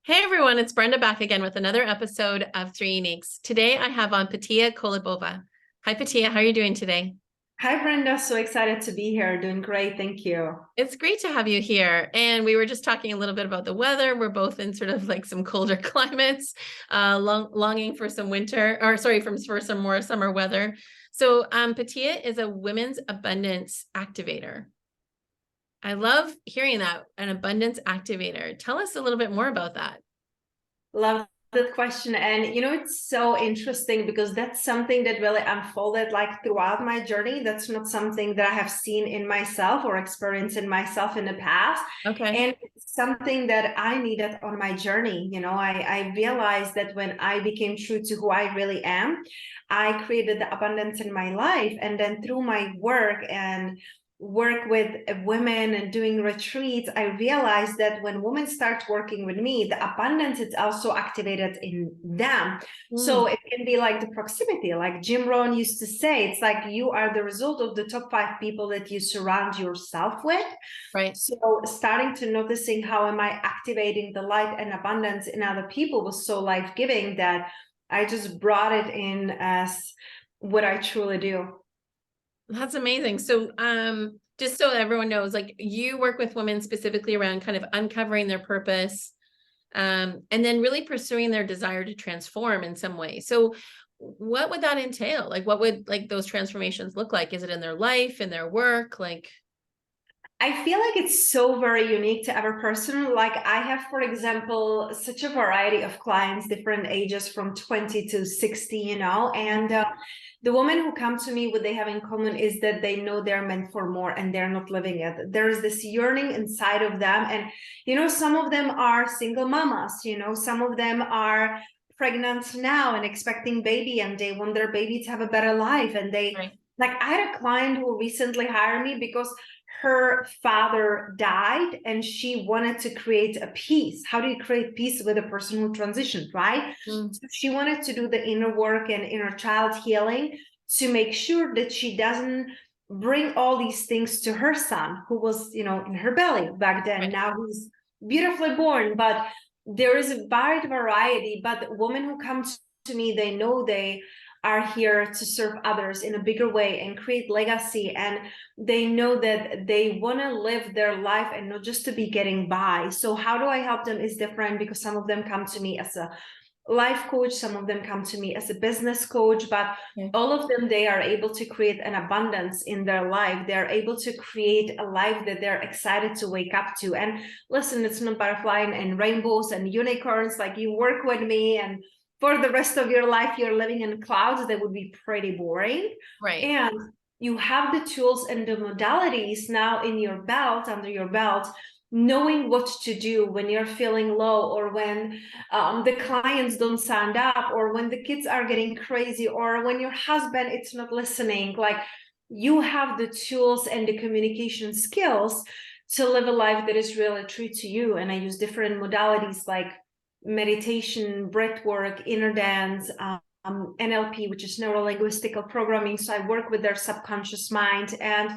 Hey everyone, it's Brenda back again with another episode of Three Uniques. Today I have on Petia Kolibova. Hi Petia, how are you doing today? Hi, Brenda. So excited to be here. Doing great. Thank you. It's great to have you here. And we were just talking a little bit about the weather. We're both in sort of like some colder climates, longing for some winter, or sorry, for some more summer weather. So Petia is a women's abundance activator. I love hearing that, an abundance activator. Tell us a little bit more about that. Love that question. And it's so interesting because that's something that really unfolded like throughout my journey. That's not something that I have seen in myself or experienced in myself in the past. Okay. And it's something that I needed on my journey. I realized that when I became true to who I really am, I created the abundance in my life. And then through my work with women and doing retreats, I realized that when women start working with me, the abundance is also activated in them. So Mm, it can be like the proximity, like Jim Rohn used to say, it's like you are the result of the top 5 people that you surround yourself with. right. So starting to noticing how am I activating the light and abundance in other people was so life-giving that I just brought it in as what I truly do. That's amazing. So, just so everyone knows, like you work with women specifically around kind of uncovering their purpose, and then really pursuing their desire to transform in some way. So, what would that entail? Like, what would like those transformations look like? Is it in their life, in their work? Like, I feel like it's so very unique to every person. Like I have, for example, such a variety of clients, different ages from 20 to 60, and the women who come to me, what they have in common is that they know they're meant for more and they're not living it. There is this yearning inside of them. And, some of them are single mamas, some of them are pregnant now and expecting baby and they want their baby to have a better life. And right. like I had a client who recently hired me because her father died and she wanted to create a peace. How do you create peace with a person who transitioned, right? Mm, So she wanted to do the inner work and inner child healing to make sure that she doesn't bring all these things to her son, who was, in her belly back then. right. Now he's beautifully born, but there is a wide variety. But women who come to me, they know they are here to serve others in a bigger way and create legacy, and they know that they want to live their life and not just to be getting by. So how do I help them is different, because some of them come to me as a life coach, some of them come to me as a business coach, but Okay. all of them, they are able to create an abundance in their life. They're able to create a life that they're excited to wake up to. And listen, it's not butterfly and rainbows and unicorns. Like you work with me and for the rest of your life you're living in clouds, that would be pretty boring. Right. And you have the tools and the modalities now in your belt, under your belt, knowing what to do when you're feeling low, or when the clients don't stand up, or when the kids are getting crazy, or when your husband it's not listening. Like you have the tools and the communication skills to live a life that is really true to you. And I use different modalities like meditation, breath work, inner dance, NLP, which is neuro linguistical programming. So I work with their subconscious mind. And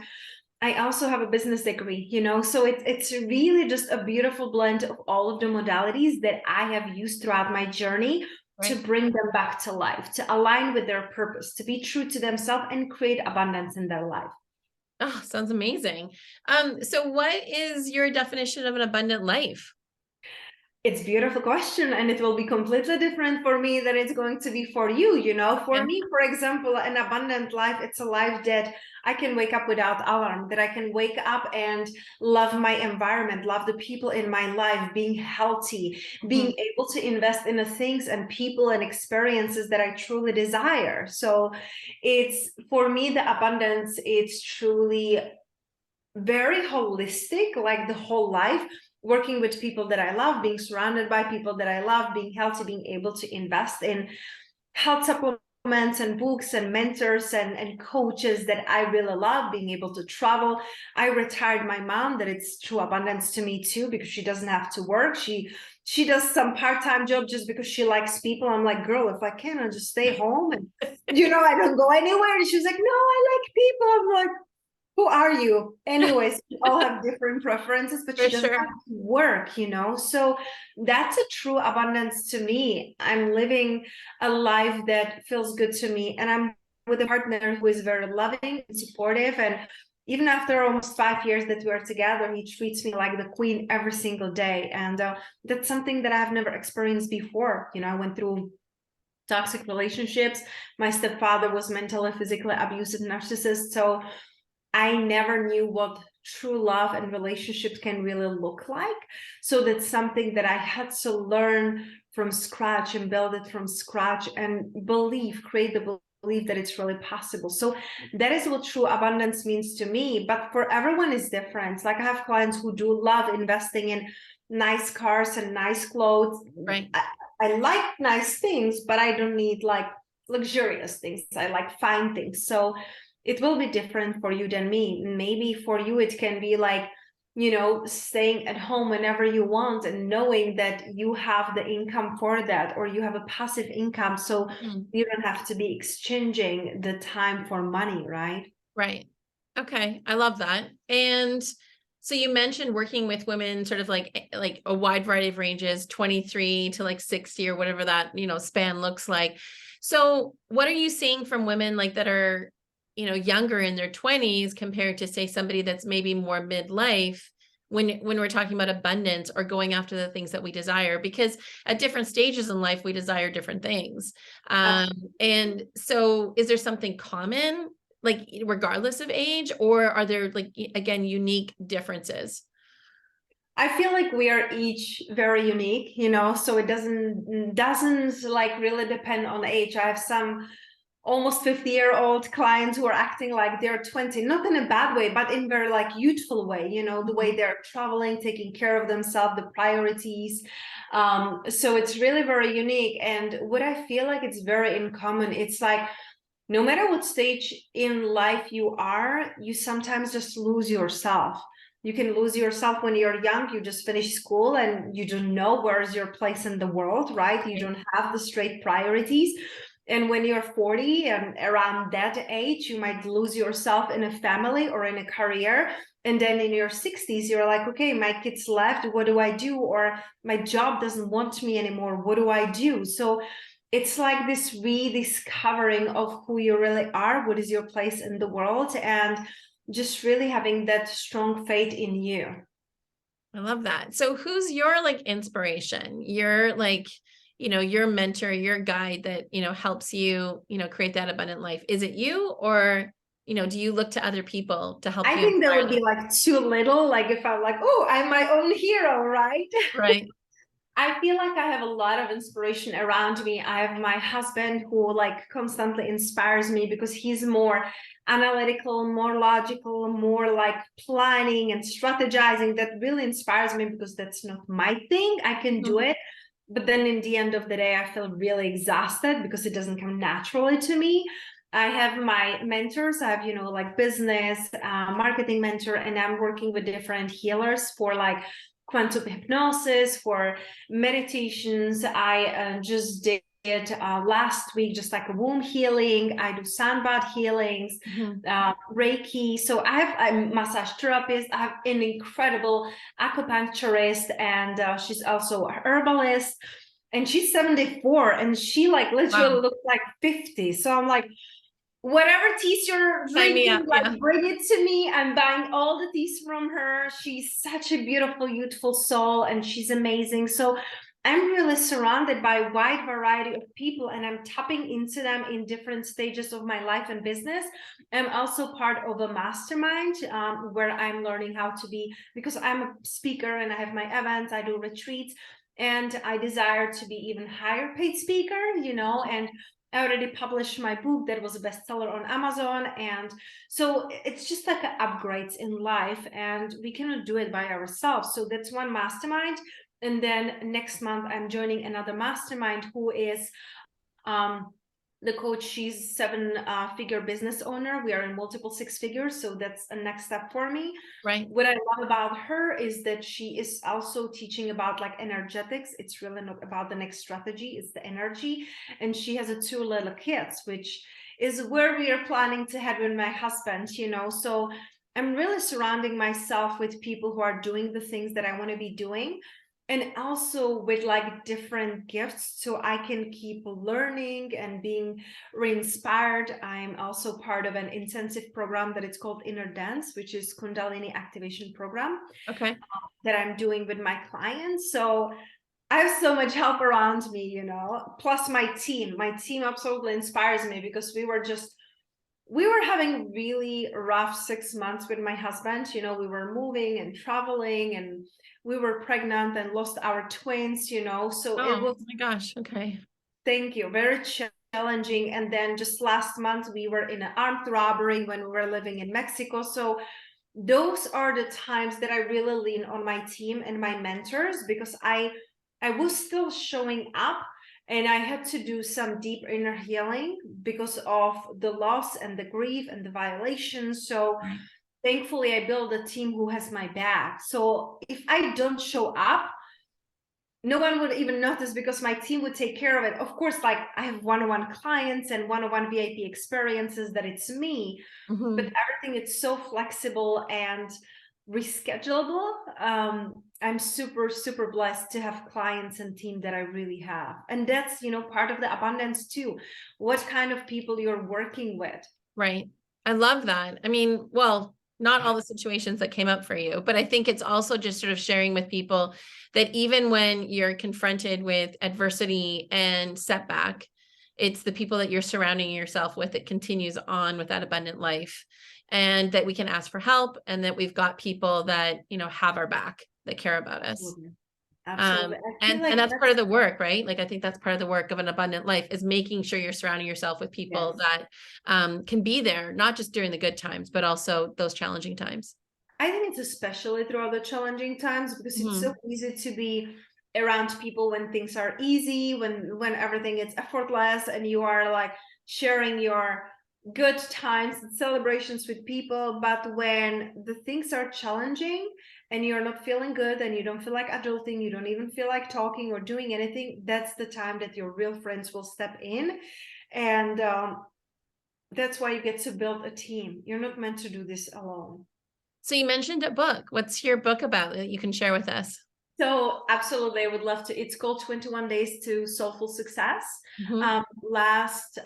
I also have a business degree, so it's really just a beautiful blend of all of the modalities that I have used throughout my journey to Right. bring them back to life, to align with their purpose, to be true to themselves and create abundance in their life. Oh, sounds amazing. So what is your definition of an abundant life? It's a beautiful question, and it will be completely different for me than it's going to be for you. For Yeah. me, for example, an abundant life, it's a life that I can wake up without alarm, that I can wake up and love my environment, love the people in my life, being healthy, being Mhm. able to invest in the things and people and experiences that I truly desire. So it's, for me, the abundance, it's truly very holistic, like the whole life, working with people that I love, being surrounded by people that I love, being healthy, being able to invest in health supplements and books and mentors and coaches that I really love, being able to travel. I retired my mom, that it's true abundance to me too, because she doesn't have to work. She does some part-time job just because she likes people. I'm like, girl, if I can, I'll just stay home and I don't go anywhere. And she's like, no, I like people. I'm like, who are you? Anyways, we all have different preferences, but For she doesn't sure. have to work, So that's a true abundance to me. I'm living a life that feels good to me, and I'm with a partner who is very loving and supportive. And even after almost 5 years that we are together, he treats me like the queen every single day. And that's something that I've never experienced before. I went through toxic relationships. My stepfather was mentally, physically abusive narcissist. So I never knew what true love and relationships can really look like. So that's something that I had to learn from scratch and build it from scratch and create the belief that it's really possible. So that is what true abundance means to me. But for everyone is different. Like I have clients who do love investing in nice cars and nice clothes. Right. I like nice things, but I don't need like luxurious things. I like fine things. So it will be different for you than me. Maybe for you, it can be like, staying at home whenever you want and knowing that you have the income for that, or you have a passive income. So you don't have to be exchanging the time for money, right? Right. Okay. I love that. And so you mentioned working with women sort of like a wide variety of ranges, 23 to like 60 or whatever that, span looks like. So what are you seeing from women like that are, younger in their 20s compared to say somebody that's maybe more midlife when we're talking about abundance or going after the things that we desire? Because at different stages in life, we desire different things. And so is there something common, like regardless of age, or are there like, again, unique differences? I feel like we are each very unique, so it doesn't like really depend on age. I have some almost 50-year-old clients who are acting like they're 20, not in a bad way, but in very like youthful way, the way they're traveling, taking care of themselves, the priorities. So it's really very unique. And what I feel like it's very in common, it's like no matter what stage in life you are, you sometimes just lose yourself. You can lose yourself when you're young. You just finish school and you don't know where's your place in the world, right? You don't have the straight priorities. And when you're 40 and around that age, you might lose yourself in a family or in a career. And then in your 60s, you're like, okay, my kids left. What do I do? Or my job doesn't want me anymore. What do I do? So it's like this rediscovering of who you really are, what is your place in the world, and just really having that strong faith in you. I love that. So who's your like inspiration? Your like, your mentor, your guide that, helps you, create that abundant life. Is it you, or, do you look to other people to help I you think that inspire would be them? like too little, like if I'm like, oh, I'm my own hero, right? Right. I feel like I have a lot of inspiration around me. I have my husband who like constantly inspires me because he's more analytical, more logical, more like planning and strategizing. That really inspires me because that's not my thing. I can do it. But then in the end of the day, I feel really exhausted because it doesn't come naturally to me. I have my mentors. I have, like business, marketing mentor, and I'm working with different healers for like quantum hypnosis, for meditations. I just did last week, just like a womb healing. I do sound bath healings, Reiki. So I have a massage therapist. I have an incredible acupuncturist, and she's also a herbalist. And she's 74, and she like literally Wow. looks like 50. So I'm like, whatever teas you're Sign me drinking, up. like Yeah. bring it to me. I'm buying all the teas from her. She's such a beautiful, youthful soul, and she's amazing. So I'm really surrounded by a wide variety of people, and I'm tapping into them in different stages of my life and business. I'm also part of a mastermind where I'm learning how to be, because I'm a speaker and I have my events, I do retreats, and I desire to be even higher paid speaker, and I already published my book that was a bestseller on Amazon. And so it's just like upgrades in life, and we cannot do it by ourselves. So that's one mastermind. And then next month, I'm joining another mastermind who is the coach. She's 7-figure business owner. We are in multiple 6 figures. So that's a next step for me. Right. What I love about her is that she is also teaching about like energetics. It's really not about the next strategy, it's the energy. And she has 2 little kids, which is where we are planning to head with my husband, So I'm really surrounding myself with people who are doing the things that I want to be doing, and also with like different gifts so I can keep learning and being re-inspired. I'm also part of an intensive program that it's called Inner Dance, which is Kundalini activation program Okay. that I'm doing with my clients. So I have so much help around me, you know, plus my team. My team absolutely inspires me because we were having really rough 6 months with my husband. You know, we were moving and traveling, and we were pregnant and lost our twins, you know, so it Oh was, my gosh. Okay. thank you, very challenging. And then just last month we were in an armed robbery when we were living in Mexico. So those are the times that I really lean on my team and my mentors, because I was still showing up, and I had to do some deep inner healing because of the loss and the grief and the violations. So Right. thankfully I built a team who has my back. So if I don't show up, no one would even notice because my team would take care of it. Of course, like I have one-on-one clients and one-on-one VIP experiences that it's me, but Mhm. everything is so flexible and reschedulable. I'm super, super blessed to have clients and team that I really have. And that's, you know, part of the abundance too. What kind of people you're working with. Right. I love that. I mean, well, not all the situations that came up for you, but I think it's also just sort of sharing with people that even when you're confronted with adversity and setback, it's the people that you're surrounding yourself with that continues on with that abundant life, and that we can ask for help, and that we've got people that, you know, have our back, that care about us. Absolutely. Absolutely. I feel And like that's part that's, of the work, right? Like, I think that's part of the work of an abundant life, is making sure you're surrounding yourself with people yes. that can be there, not just during the good times, but also those challenging times. I think it's especially throughout the challenging times because it's so Mhm. easy to be around people when things are easy, when everything is effortless, and you are like sharing your good times and celebrations with people. But when the things are challenging and you're not feeling good and you don't feel like adulting, you don't even feel like talking or doing anything, that's the time that your real friends will step in. And that's why you get to build a team. You're not meant to do this alone. So you mentioned a book. What's your book about that you can share with us? So absolutely, I would love to. It's called 21 Days to Soulful Success. Mhm. Last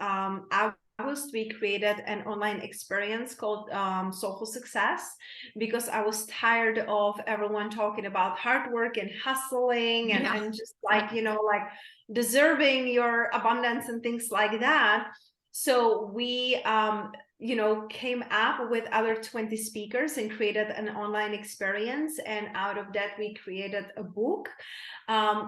August, we created an online experience called Soulful Success, because I was tired of everyone talking about hard work and hustling Yeah. and just Yeah. like, you know, like deserving your abundance and things like that. So we you know, came up with other 20 speakers and created an online experience. And out of that, we created a book,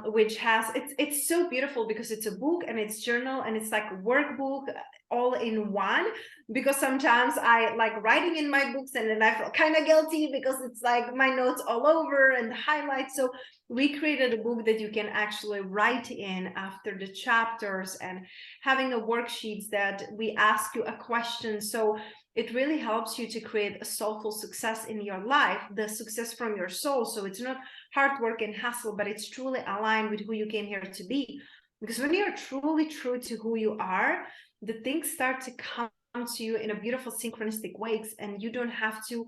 which has, it's so beautiful because it's a book and it's journal and it's like a workbook all in one. Because sometimes I like writing in my books and then I feel kind of guilty because it's like my notes all over and the highlights. So we created a book that you can actually write in after the chapters, and having a worksheets that we ask you a question. So it really helps you to create a soulful success in your life, the success from your soul. So it's not hard work and hustle, but it's truly aligned with who you came here to be. Because when you're truly true to who you are, the things start to come to you in a beautiful synchronistic ways, and you don't have to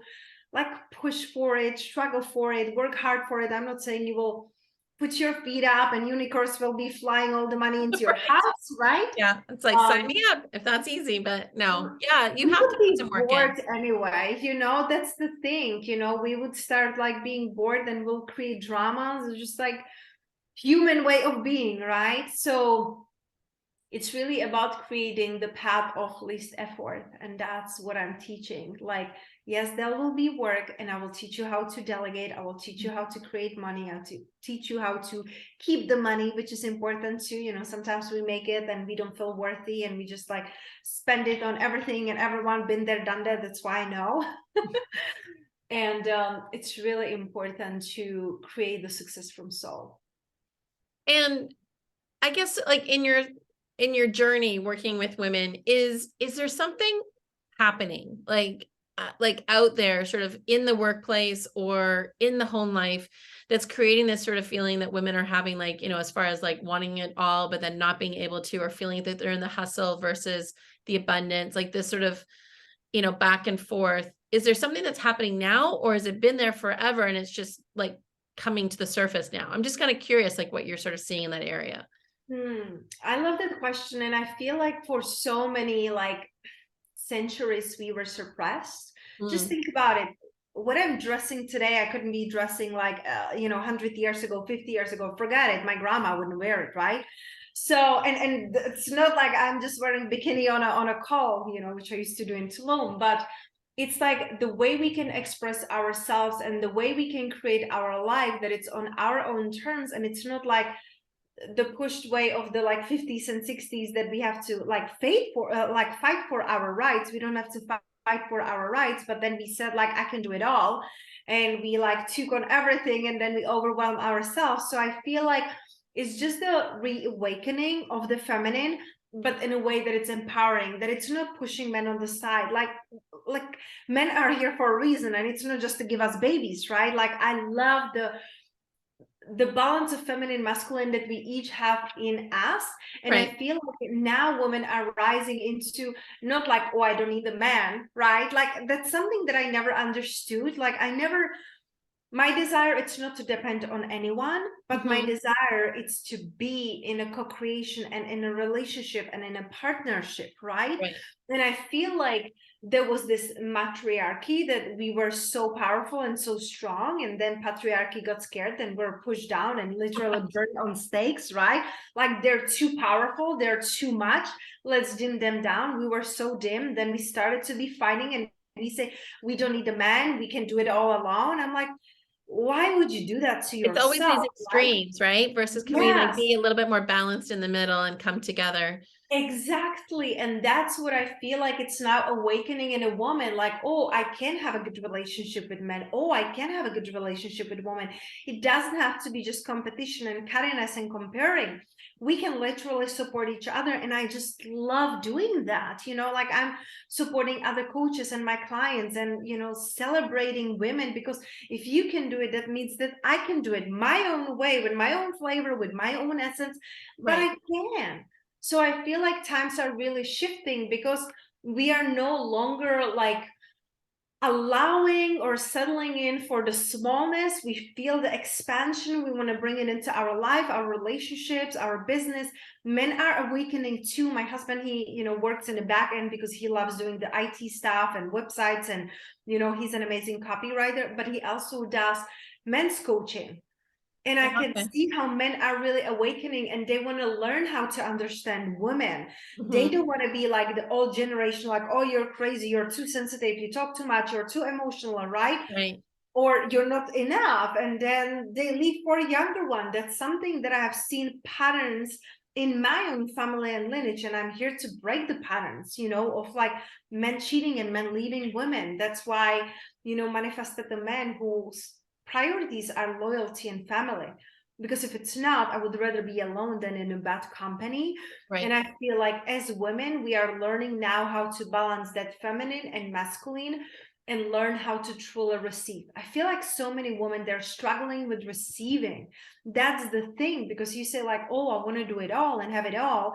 like push for it, struggle for it, work hard for it. I'm not saying you will put your feet up and unicorns will be flying all the money into your Right. house, right? Yeah. It's like, sign Um, me up if that's easy, but no. Yeah, you we have to would put be some work in. bored anyway, you know, that's the thing, you know, we would start like being bored and we'll create dramas. It's just like human way of being, right? So it's really about creating the path of least effort, and that's what I'm teaching. Like, yes, there will be work, and I will teach you how to delegate, I will teach you how to create money, how to teach you how to keep the money, which is important too. You know, sometimes we make it and we don't feel worthy and we just like spend it on everything and everyone, been there, done that. That's why I know. And it's really important to create the success from soul. And I guess, like, in your journey working with women, is there something happening like out there, sort of in the workplace or in the home life, that's creating this sort of feeling that women are having, like, you know, as far as like wanting it all but then not being able to, or feeling that they're in the hustle versus the abundance, like this sort of, you know, back and forth. is there something that's happening now, or has it been there forever and it's just like coming to the surface now? I'm just kind of curious, like what you're sort of seeing in that area. I love that question. And I feel like for so many like centuries we were suppressed. Just Mm, think about it. What I'm dressing today, I couldn't be dressing like 100 years ago, 50 years ago. Forget it. My grandma wouldn't wear it, right? So and it's not like I'm just wearing bikini on a call, which I used to do in Tulum, but it's like the way we can express ourselves and the way we can create our life, that it's on our own terms, and it's not like the pushed way of the like 50s and 60s that we have to like fight for our rights. We don't have to fight for our rights, but then we said like I can do it all, and we like took on everything, and then we overwhelm ourselves. So I feel like it's just a reawakening of the feminine, but in a way that it's empowering, that it's not pushing men on the side. Like men are here for a reason, and it's not just to give us babies, right? Like I love the balance of feminine masculine that we each have in us. And I right. feel like now women are rising into not like, oh, I don't need a man, right? Like that's something that I never understood. Like my desire, it's not to depend on anyone, but my Hmm. desire, it's to be in a co-creation and in a relationship and in a partnership, right? Right. And I feel like there was this matriarchy that we were so powerful and so strong, and then patriarchy got scared and were pushed down and literally burned on stakes, right? Like they're too powerful, they're too much, let's dim them down. We were so dim, then we started to be fighting, and we say we don't need a man, we can do it all alone. I'm like, why would you do that to It's always these yourself, right? extremes, right? Versus can we like Yes, be a little bit more balanced in the middle and come together? exactly. And that's what I feel like it's now awakening in a woman. Like, oh, I can have a good relationship with men. Oh, I can have a good relationship with women. It doesn't have to be just competition and cattiness and comparing. We can literally support each other. And I just love doing that. Like I'm supporting other coaches and my clients, and, celebrating women, because if you can do it, that means that I can do it my own way, with my own flavor, with my own essence, but Right. I can. So I feel like times are really shifting, because we are no longer like allowing or settling in for the smallness. We feel the expansion. We want to bring it into our life, our relationships, our business. Men are awakening too. My husband, he, works in the back end because he loves doing the IT stuff and websites, and, he's an amazing copywriter, but he also does men's coaching. And I can Okay. see how men are really awakening, and they want to learn how to understand women. They Hmm. don't want to be like the old generation, like, oh, you're crazy, you're too sensitive, you talk too much, you're too emotional, right? Right. Or you're not enough. And then they leave for a younger one. That's something that I have seen patterns in my own family and lineage. And I'm here to break the patterns, of like men cheating and men leaving women. That's why, manifested the man whose priorities are loyalty and family. Because if it's not, I would rather be alone than in a bad company. And Right. I feel like as women, we are learning now how to balance that feminine and masculine, and learn how to truly receive. I feel like so many women, they're struggling with receiving. That's the thing, because you say like, oh, I want to do it all and have it all,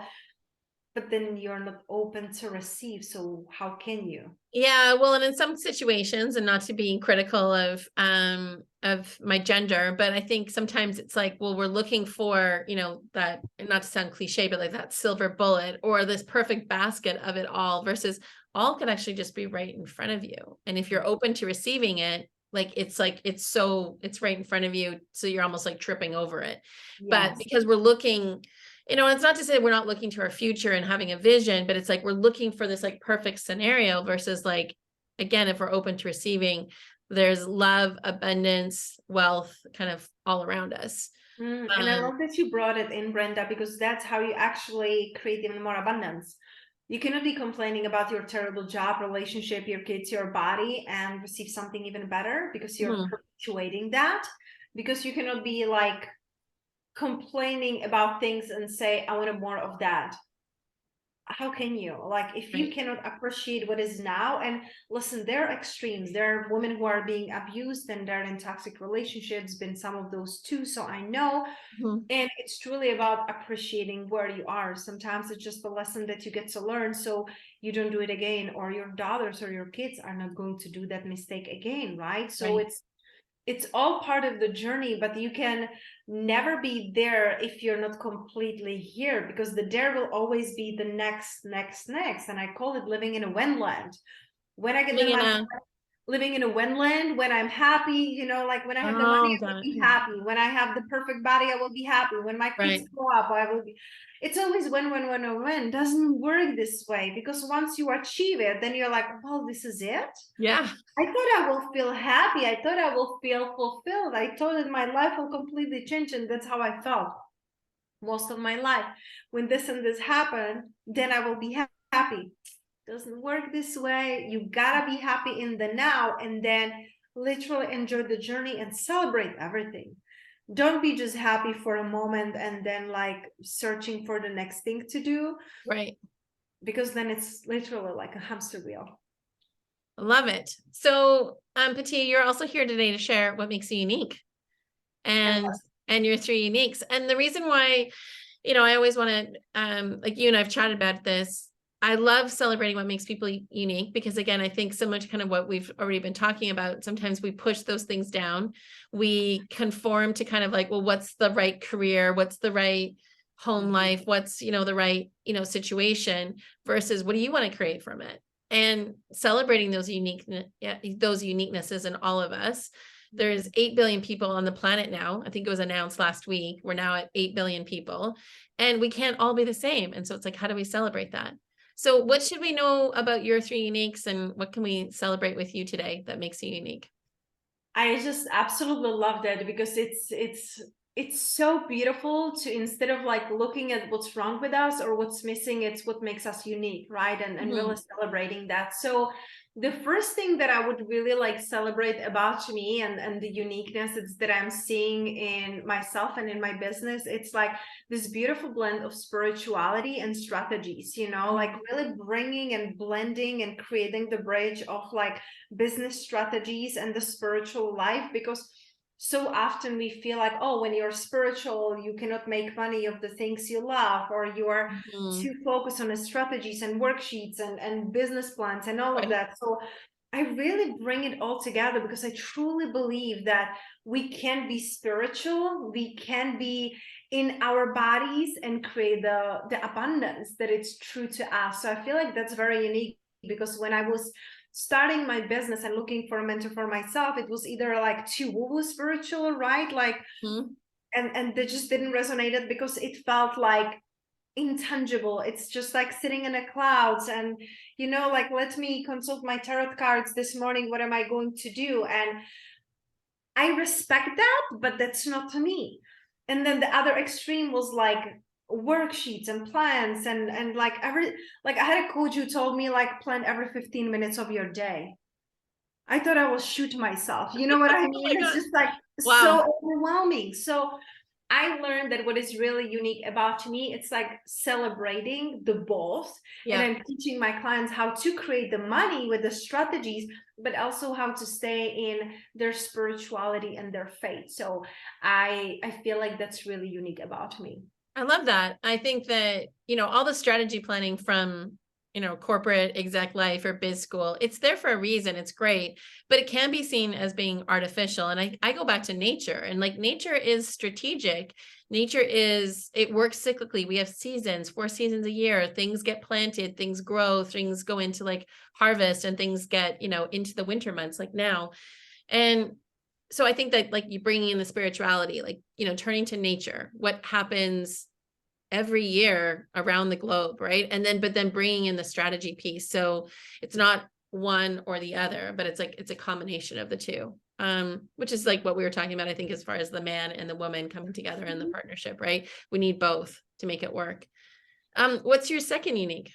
but then you're not open to receive. So how can you? Yeah, well, and in some situations, and not to be critical of my gender, but I think sometimes it's like, well, we're looking for, that, not to sound cliche, but like that silver bullet or this perfect basket of it all, versus all could actually just be right in front of you. And if you're open to receiving it, like it's right in front of you, so you're almost like tripping over it. But Yes. because we're looking, it's not to say we're not looking to our future and having a vision, but it's like we're looking for this like perfect scenario, versus like, again, if we're open to receiving, there's love, abundance, wealth kind of all around us. And I love that you brought it in, Brenda, because that's how you actually create even more abundance. You cannot be complaining about your terrible job, relationship, your kids, your body, and receive something even better, because you're Mhm. perpetuating that. Because you cannot be like complaining about things and say, I want more of that. how can you, like, if you Right. cannot appreciate what is now? And listen, there are extremes. There are women who are being abused and they're in toxic relationships, been some of those too, so I know. Mhm. And it's truly about appreciating where you are. Sometimes it's just a lesson that you get to learn so you don't do it again, or your daughters or your kids are not going to do that mistake again, right? So Right. it's all part of the journey, but you can never be there if you're not completely here, because the there will always be the next. And I call it living in a wonderland. When I get Living in in my a, living in a wonderland, when I'm happy, you know, like when I have the money, oh, I will got be it. happy. When I have the perfect body, I will be happy. When my kids Right. grow up, I will be. It's always win. Doesn't work this way, because once you achieve it, then you're like, well, this is it. Yeah. I thought I will feel happy. I thought I will feel fulfilled. I thought that my life will completely change. And that's how I felt most of my life. When this and this happen, then I will be happy. Doesn't work this way. You gotta be happy in the now, and then literally enjoy the journey and celebrate everything. Don't be just happy for a moment and then like searching for the next thing to do, Right. because then it's literally like a hamster wheel. Love it. So, Petia, you're also here today to share what makes you unique and your three uniques. And the reason why, I always want to, like you and I've chatted about this. I love celebrating what makes people unique, because again, I think similar to kind of what we've already been talking about, sometimes we push those things down. We conform to kind of like, well, what's the right career? What's the right home life? What's, the right, situation versus what do you want to create from it? And celebrating those uniquenesses in all of us. There's 8 billion people on the planet now. I think it was announced last week. We're now at 8 billion people, and we can't all be the same. And so it's like, how do we celebrate that? So what should we know about your three uniques, and what can we celebrate with you today that makes you unique? I just absolutely love that, because it's so beautiful to, instead of like looking at what's wrong with us or what's missing, it's what makes us unique, right? And really celebrating that. So the first thing that I would really like celebrate about me and the uniqueness is that I'm seeing in myself and in my business, it's like this beautiful blend of spirituality and strategies, like really bringing and blending and creating the bridge of like business strategies and the spiritual life. Because so often we feel like, oh, when you're spiritual, you cannot make money of the things you love, or you are too focused on the strategies and worksheets and business plans and all of Right. that. So I really bring it all together, because I truly believe that we can be spiritual, we can be in our bodies and create the abundance that it's true to us. So I feel like that's very unique, because when I was starting my business and looking for a mentor for myself, it was either like too woo-woo spiritual, right? Like, and they just didn't resonate, because it felt like intangible. It's just like sitting in the clouds, and like, let me consult my tarot cards this morning, what am I going to do? And I respect that, but that's not to me. And then the other extreme was like worksheets and plans, and like I had a coach who told me like plan every 15 minutes of your day. I thought I will shoot myself. You know what I Oh my mean? It's God. just like Wow. so overwhelming. So I learned that what is really unique about me, it's like celebrating the both. And Yeah. I'm teaching my clients how to create the money with the strategies, but also how to stay in their spirituality and their faith. So I feel like that's really unique about me. I love that. I think that, all the strategy planning from, corporate exec life or biz school, it's there for a reason. It's great, but it can be seen as being artificial. And I go back to nature, and like nature is strategic. Nature it works cyclically. We have seasons, 4 seasons a year. Things get planted, things grow, things go into like harvest, and things get, into the winter months like now. And so I think that like you bringing in the spirituality, like, turning to nature, what happens every year around the globe, right? But then bringing in the strategy piece. So it's not one or the other, but it's a combination of the two. Which is like what we were talking about, I think, as far as the man and the woman coming together in the partnership, right? We need both to make it work. What's your second unique?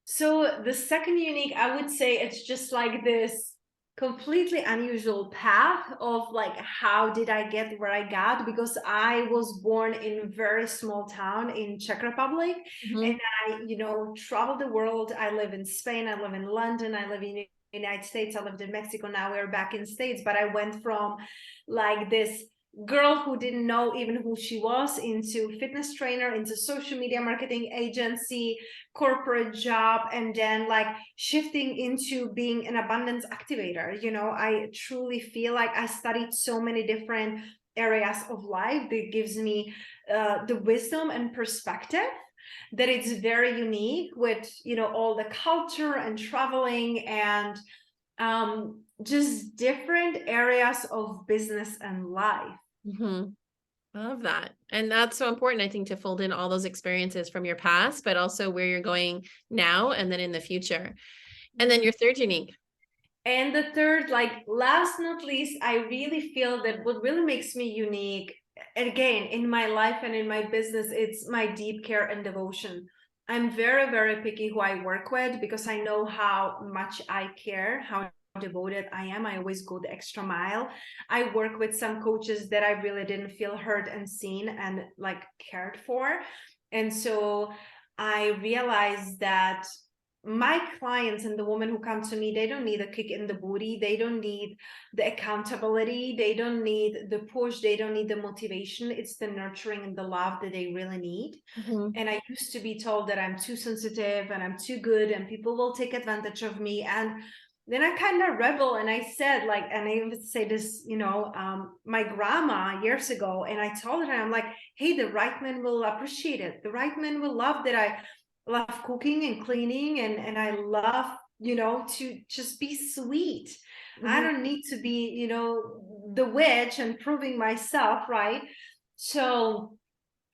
So the second unique, I would say it's just like this completely unusual path of like, how did I get where I got? Because I was born in a very small town in Czech Republic, Mhm. and I, traveled the world. I live in Spain, I live in London, I live in the United States, I lived in Mexico. Now we're back in States, but I went from like this girl who didn't know even who she was into fitness trainer, into social media marketing agency, corporate job, and then like shifting into being an abundance activator. I truly feel like I studied so many different areas of life that gives me the wisdom and perspective that it's very unique with all the culture and traveling and just different areas of business and life. Mhm. I love that. And that's so important, I think, to fold in all those experiences from your past, but also where you're going now and then in the future. And then your third unique. And the third, like last not least, I really feel that what really makes me unique, and again, in my life and in my business, it's my deep care and devotion. I'm very, very picky who I work with because I know how much I care, how devoted I am. I always go the extra mile. I work with some coaches that I really didn't feel heard and seen and like cared for. And so I realized that my clients and the women who come to me, they don't need a kick in the booty. They don't need the accountability. They don't need the push. They don't need the motivation. It's the nurturing and the love that they really need. Mhm. And I used to be told that I'm too sensitive and I'm too good and people will take advantage of me. And then I kind of rebel and I said, like, and I even say this, my grandma years ago, and I told her, I'm like, hey, the right man will appreciate it. The right man will love that I love cooking and cleaning, and I love, to just be sweet. I Mhm. don't need to be, the witch and proving myself, right? So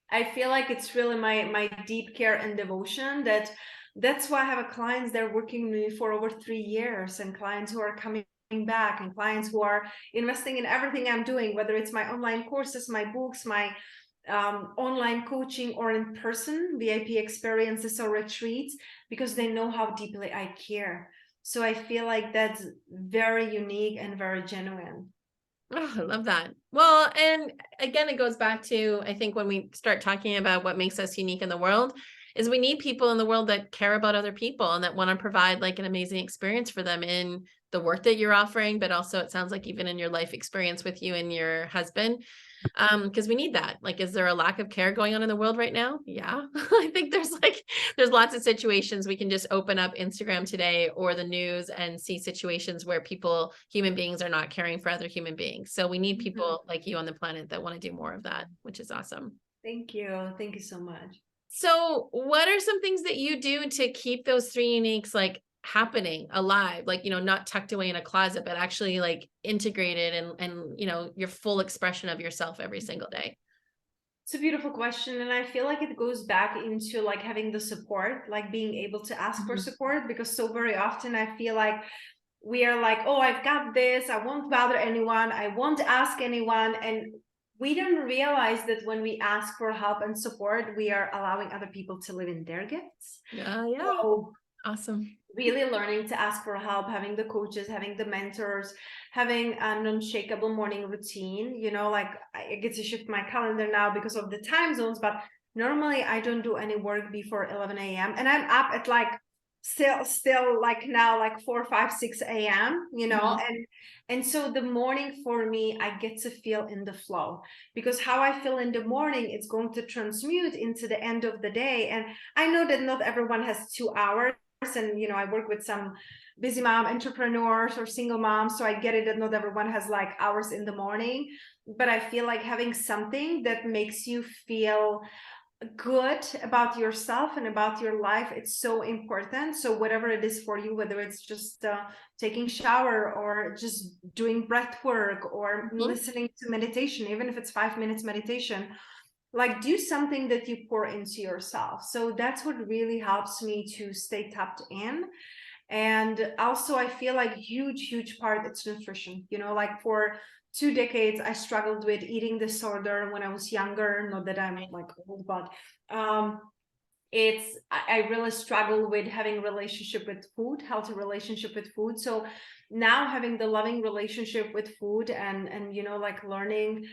I feel like it's really my deep care and devotion that's why I have a clients that are working with me for over 3 years, and clients who are coming back, and clients who are investing in everything I'm doing, whether it's my online courses, my books, my online coaching, or in person VIP experiences or retreats, because they know how deeply I care. So I feel like that's very unique and very genuine. Oh, I love that. Well, and again, it goes back to, I think when we start talking about what makes us unique in the world, is we need people in the world that care about other people and that want to provide like an amazing experience for them in the work that you're offering, but also it sounds like even in your life experience with you and your husband. Because we need that. Like, is there a lack of care going on in the world right now? Yeah. I think there's lots of situations we can just open up Instagram today or the news and see situations where human beings are not caring for other human beings. So we need Mhm. people like you on the planet that want to do more of that, which is awesome. Thank you. Thank you so much. So what are some things that you do to keep those three uniques like happening alive, like, not tucked away in a closet, but actually like integrated and your full expression of yourself every single day? It's a beautiful question. And I feel like it goes back into like having the support, like being able to ask for Mhm. support, because so very often I feel like we are like, oh, I've got this. I won't bother anyone. I won't ask anyone. And we don't realize that when we ask for help and support, we are allowing other people to live in their gifts. Yeah. So Awesome. really learning to ask for help, having the coaches, having the mentors, having an unshakable morning routine. Like I get to shift my calendar now because of the time zones, but normally I don't do any work before 11 a.m. and I'm up at like still like now like 4 5 6 a.m. Mhm. And so the morning for me, I get to feel in the flow, because how I feel in the morning, it's going to transmute into the end of the day. And I know that not everyone has 2 hours, and I work with some busy mom entrepreneurs or single moms, so I get it that not everyone has like hours in the morning, but I feel like having something that makes you feel good about yourself and about your life, it's so important. So whatever it is for you, whether it's just taking shower or just doing breath work or Mhm. listening to meditation, even if it's 5 minutes meditation, like do something that you pour into yourself. So that's what really helps me to stay tapped in. And also I feel like huge part, it's nutrition. Like for 2 decades I struggled with eating disorder when I was younger. Not that I'm like old, but um I really struggle with having relationship with food, healthy relationship with food. So now having the loving relationship with food, and like learning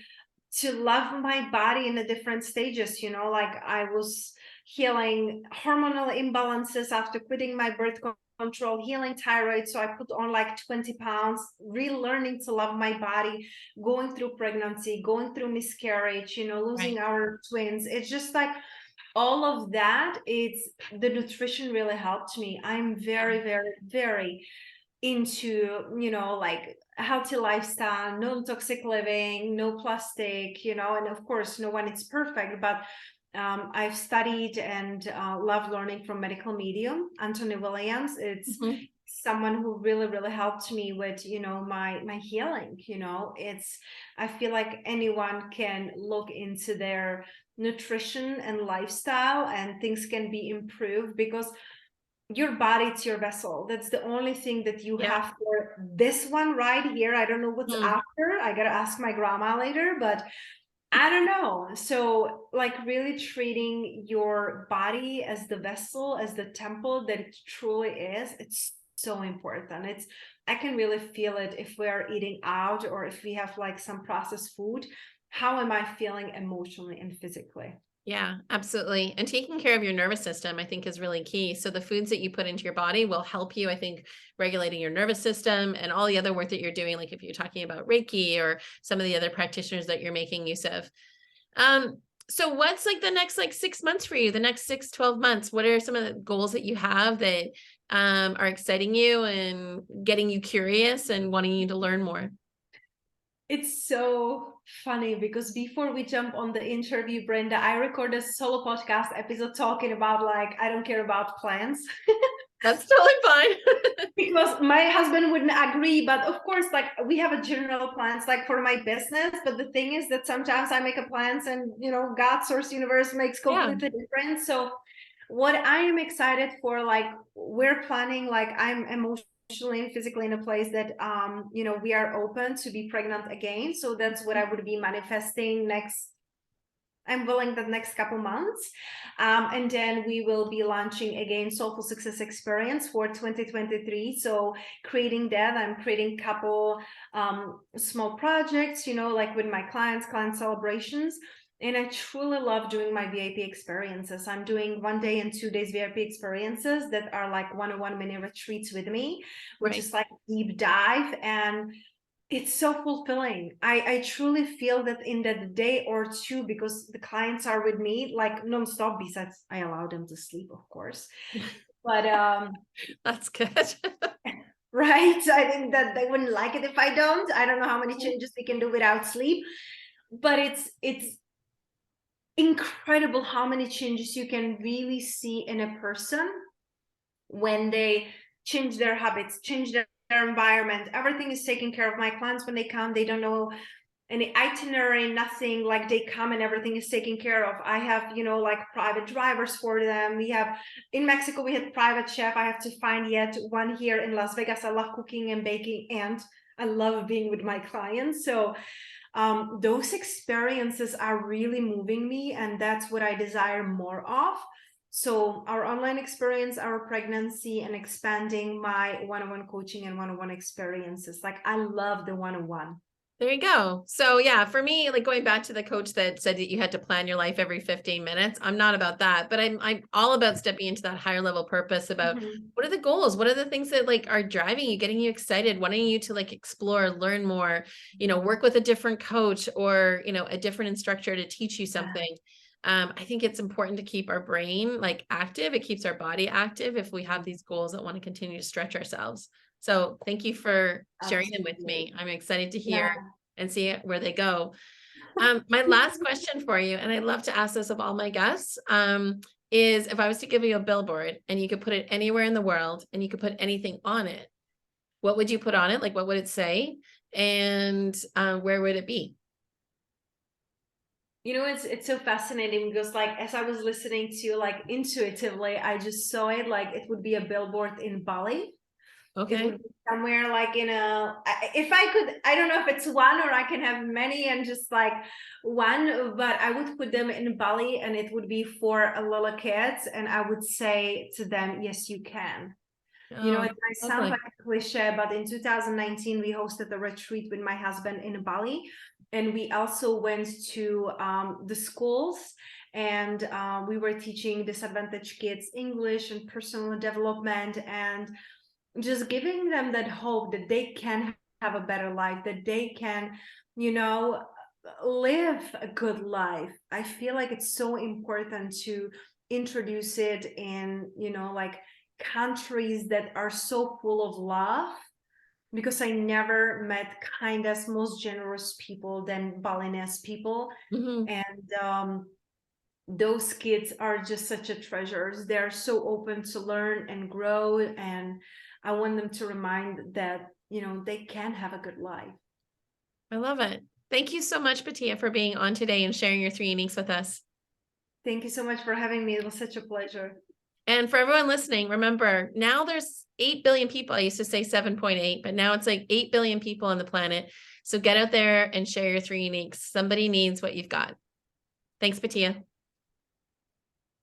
to love my body in the different stages, like I was healing hormonal imbalances after quitting my birth control, healing thyroid. So I put on like 20 pounds, relearning to love my body, going through pregnancy, going through miscarriage, losing Right. our twins. It's just like all of that. It's the nutrition really helped me. I'm Yeah. very, very, very into, like a healthy lifestyle, no toxic living, no plastic, and of course, no one is perfect, but I've studied and love learning from medical medium, Anthony Williams. It's Mhm. someone who really, really helped me with, my healing. I feel like anyone can look into their nutrition and lifestyle and things can be improved, because your body, it's your vessel. That's the only thing that you Yeah. have for this one right here. I don't know what's Mm. after. I gotta ask my grandma later, but I don't know. So like really treating your body as the vessel, as the temple that it truly is, it's so important. I can really feel it if we're eating out or if we have like some processed food. How am I feeling emotionally and physically? Yeah, absolutely. And taking care of your nervous system, I think, is really key. So the foods that you put into your body will help you, I think, regulating your nervous system and all the other work that you're doing. Like if you're talking about Reiki or some of the other practitioners that you're making use of. Um, so what's like the next like 6 months for you, the next 6, 12 months? What are some of the goals that you have that are exciting you and getting you curious and wanting you to learn more? It's so funny because before we jump on the interview, Brenda, I recorded a solo podcast episode talking about like, I don't care about plans. That's totally fine. Because my husband wouldn't agree, but of course, like we have a general plans like for my business, but the thing is that sometimes I make a plans and God, source, universe makes Yeah. completely different. So what I am excited for, like we're planning, like I'm emotionally and physically in a place that we are open to be pregnant again. So that's what I would be manifesting next. I'm willing the next couple months. And then we will be launching again Soulful Success Experience for 2023. So creating that, I'm creating a couple small projects, like with my client celebrations. And I truly love doing my VIP experiences. I'm doing 1 day and 2 days VIP experiences that are like one-on-one mini retreats with me, which Right. is like deep dive. And it's so fulfilling. I truly feel that in that day or two, because the clients are with me like nonstop, besides I allow them to sleep, of course. But That's good. right. I think that they wouldn't like it if I don't. I don't know how many changes we can do without sleep. But it's incredible how many changes you can really see in a person when they change their habits, change their environment. Everything is taken care of. My clients, when they come, they don't know any itinerary, nothing. Like they come and everything is taken care of. I have like private drivers for them. We have in Mexico, we had private chef. I have to find yet one here in Las Vegas. I love cooking and baking, and I love being with my clients. So those experiences are really moving me, and that's what I desire more of. So our online experience, our pregnancy, and expanding my one-on-one coaching and one-on-one experiences. Like I love the one-on-one. There you go. So yeah, for me, like going back to the coach that said that you had to plan your life every 15 minutes, I'm not about that, but I'm all about stepping into that higher level purpose about Mhm. what are the goals? What are the things that like are driving you, getting you excited, wanting you to like explore, learn more, work with a different coach or, a different instructor to teach you something. I think it's important to keep our brain like active. It keeps our body active if we have these goals that want to continue to stretch ourselves. So thank you for sharing them with Absolutely. me. I'm excited to hear Yeah. and see where they go. My last question for you, and I love to ask this of all my guests, is if I was to give you a billboard and you could put it anywhere in the world and you could put anything on it, what would you put on it? Like, what would it say? And where would it be? It's so fascinating because like as I was listening to you, like intuitively, I just saw it like it would be a billboard in Bali. It Okay. would be somewhere like in a, if I could, I don't know if it's one or I can have many and just like one, but I would put them in Bali and it would be for little kids. And I would say to them, yes, you can. You know, Oh, it might sound lovely. like a cliche, but in 2019, we hosted a retreat with my husband in Bali. And we also went to the schools, and we were teaching disadvantaged kids English and personal development, and just giving them that hope that they can have a better life, that they can, you know, live a good life. I feel like it's so important to introduce it in, you know, like countries that are so full of love, because I never met kindest, most generous people than Balinese people. Hmm. And those kids are just such a treasures. They're so open to learn and grow, and I want them to remind that, you know, they can have a good life. I love it. Thank you so much, Petia, for being on today and sharing your 3 uniques with us. Thank you so much for having me. It was such a pleasure. And for everyone listening, remember, now there's 8 billion people. I used to say 7.8, but now it's like 8 billion people on the planet. So get out there and share your 3 uniques. Somebody needs what you've got. Thanks, Petia.